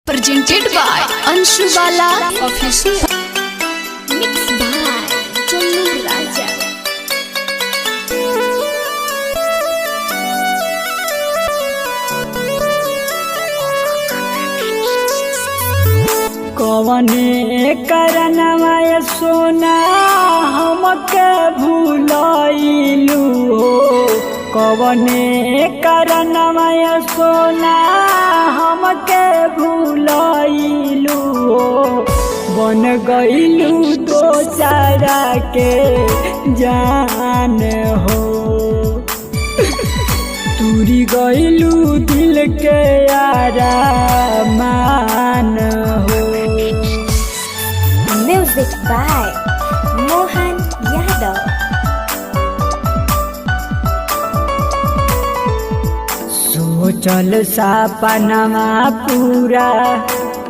Presented by Anshu Bala Official. Mixed by Cholu Raja. कवने करनवा सोना हमके भूलइलू हो, कवने करनवा सोना हमके भूलइलू हो, बन गइलू दोसरा के जान हो, तुरी गइलू दिल के आरामान हो। Music by Mohan Yadav. सोचल सपनमा पूरा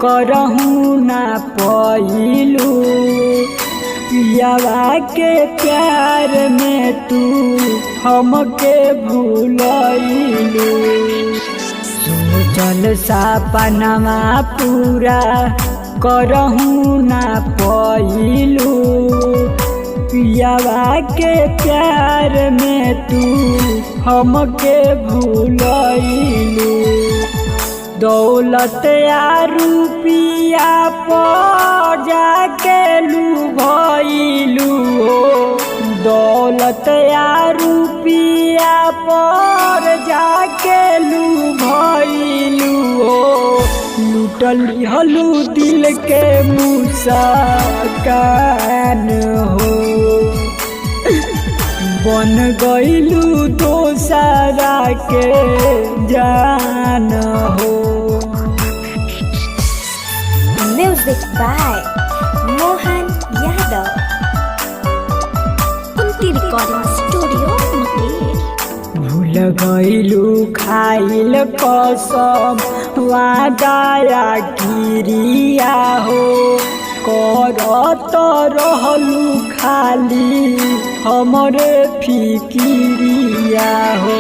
करहूँ ना पइलू, पियावा के प्यार में तू हमके भूलइलू। सोचल सपनमा पूरा करहूँ ना पइलू, पियावा के प्यार में तू हमके भूलइलू। दौलत या रुपिया पर जाके लुभइलू हो, दौलत या रुपिया पर जाके लुभइलू हो, लूटल हलू दिल के मुस्कान हो, बन गइलू दोसरा के जान हो। Music by Mohan Yadav. Kunti Recording Studio, Munger. भूल गइलू खाइल कसम वादा किरिया हो, करत रहलू खाली हमरे फिकिरिया हो।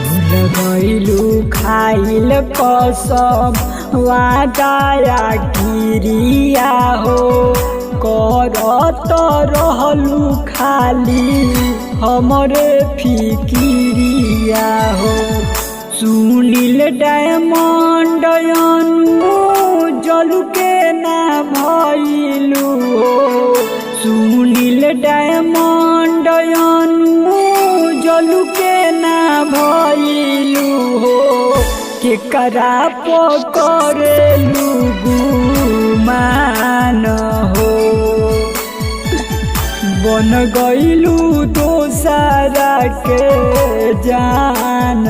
भूल गइलू खाइल कसम वादा किरिया हो, करत रहलू खाली हमरे फिकिरिया हो। सुनील डायमंड जलू के ना भइलू हो, सुनील डायमंड जलू के ना भइलू हो, केकरा पकड़ेलू गुमान हो, बन गइलू दोसरा के जान